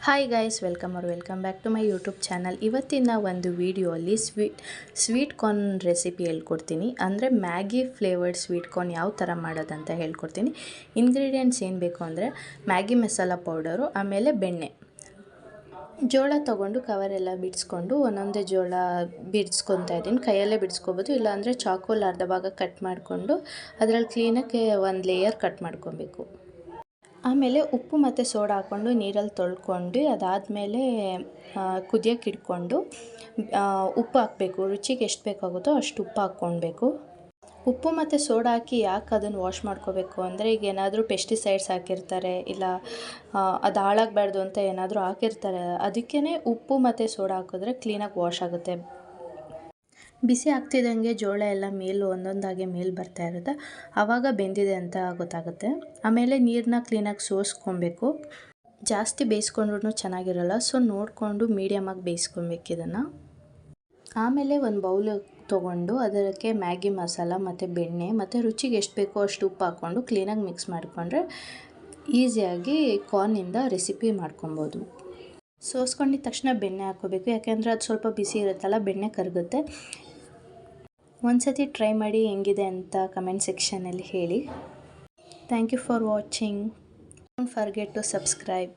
Hi guys, welcome back to my YouTube channel. ಇವತ್ತಿನ ಒಂದು ವಿಡಿಯೋಲಿ ಸ್ವೀಟ್ ಕಾರ್ನ್ ರೆಸಿಪಿ ಹೇಳ್ಕೊಡ್ತೀನಿ. ಅಂದರೆ ಮ್ಯಾಗಿ ಫ್ಲೇವರ್ಡ್ ಸ್ವೀಟ್ ಕಾರ್ನ್ ಯಾವ ಥರ ಮಾಡೋದಂತ ಹೇಳ್ಕೊಡ್ತೀನಿ. ಇಂಗ್ರೀಡಿಯೆಂಟ್ಸ್ ಏನು ಬೇಕು ಅಂದರೆ ಮ್ಯಾಗಿ ಮಸಾಲ ಪೌಡರು, ಆಮೇಲೆ ಬೆಣ್ಣೆ, ಜೋಳ ತೊಗೊಂಡು ಕವರೆಲ್ಲ ಬಿಡಿಸ್ಕೊಂಡು ಒಂದೊಂದೇ ಜೋಳ ಬಿಡಿಸ್ಕೊತಾ ಇದ್ದೀನಿ. ಕೈಯಲ್ಲೇ ಬಿಡಿಸ್ಕೊಬೋದು, ಇಲ್ಲಾಂದರೆ ಚಾಕುಲ್ ಅರ್ಧ ಭಾಗ ಕಟ್ ಮಾಡಿಕೊಂಡು ಅದರಲ್ಲಿ ಕ್ಲೀನಾಗಿ ಒಂದು ಲೇಯರ್ ಕಟ್ ಮಾಡ್ಕೊಬೇಕು. ಆಮೇಲೆ ಉಪ್ಪು ಮತ್ತು ಸೋಡಾ ಹಾಕ್ಕೊಂಡು ನೀರಲ್ಲಿ ತೊಳ್ಕೊಂಡು ಅದಾದಮೇಲೆ ಕುದಿಯೋಕೆ ಇಟ್ಕೊಂಡು ಉಪ್ಪು ಹಾಕಬೇಕು. ರುಚಿಗೆ ಎಷ್ಟು ಬೇಕಾಗುತ್ತೋ ಅಷ್ಟು ಉಪ್ಪು ಹಾಕ್ಕೊಳ್ಬೇಕು. ಉಪ್ಪು ಮತ್ತು ಸೋಡಾ ಹಾಕಿ ಯಾಕೆ ಅದನ್ನು ವಾಶ್ ಮಾಡ್ಕೋಬೇಕು ಅಂದರೆ, ಈಗ ಏನಾದರೂ ಪೆಸ್ಟಿಸೈಡ್ಸ್ ಹಾಕಿರ್ತಾರೆ, ಇಲ್ಲ ಅದು ಹಾಳಾಗಬಾರ್ದು ಅಂತ ಏನಾದರೂ ಹಾಕಿರ್ತಾರೆ. ಅದಕ್ಕೇ ಉಪ್ಪು ಮತ್ತು ಸೋಡಾ ಹಾಕಿದ್ರೆ ಕ್ಲೀನಾಗಿ ವಾಶ್ ಆಗುತ್ತೆ. ಬಿಸಿ ಆಗ್ತಿದ್ದಂಗೆ ಜೋಳ ಎಲ್ಲ ಒಂದೊಂದಾಗಿ ಮೇಲೆ ಬರ್ತಾ ಇರುತ್ತೆ, ಆವಾಗ ಬೆಂದಿದೆ ಅಂತ ಗೊತ್ತಾಗುತ್ತೆ. ಆಮೇಲೆ ನೀರನ್ನ ಕ್ಲೀನಾಗಿ ಸೋಸ್ಕೊಬೇಕು. ಜಾಸ್ತಿ ಬೇಯಿಸ್ಕೊಂಡ್ರೂ ಚೆನ್ನಾಗಿರಲ್ಲ, ಸೊ ನೋಡಿಕೊಂಡು ಮೀಡಿಯಮಾಗಿ ಬೇಯಿಸ್ಕೊಬೇಕು ಇದನ್ನು. ಆಮೇಲೆ ಒಂದು ಬೌಲ್ ತೊಗೊಂಡು ಅದಕ್ಕೆ ಮ್ಯಾಗಿ ಮಸಾಲ ಮತ್ತು ಬೆಣ್ಣೆ ಮತ್ತು ರುಚಿಗೆ ಎಷ್ಟು ಬೇಕೋ ಅಷ್ಟು ಉಪ್ಪು ಹಾಕ್ಕೊಂಡು ಕ್ಲೀನಾಗಿ ಮಿಕ್ಸ್ ಮಾಡಿಕೊಂಡ್ರೆ ಈಸಿಯಾಗಿ ಕಾರ್ನಿಂದ ರೆಸಿಪಿ ಮಾಡ್ಕೊಬೋದು. ಸೋಸ್ಕೊಂಡಿದ್ದ ತಕ್ಷಣ ಬೆಣ್ಣೆ ಹಾಕ್ಕೋಬೇಕು, ಯಾಕೆಂದರೆ ಅದು ಸ್ವಲ್ಪ ಬಿಸಿ ಇರುತ್ತಲ್ಲ, ಬೆಣ್ಣೆ ಕರಗುತ್ತೆ. ಒಂದು ಸತಿ ಟ್ರೈ ಮಾಡಿ ಹೆಂಗಿದೆ ಅಂತ ಕಮೆಂಟ್ ಸೆಕ್ಷನಲ್ಲಿ ಹೇಳಿ. Thank you for watching. Don't forget to subscribe.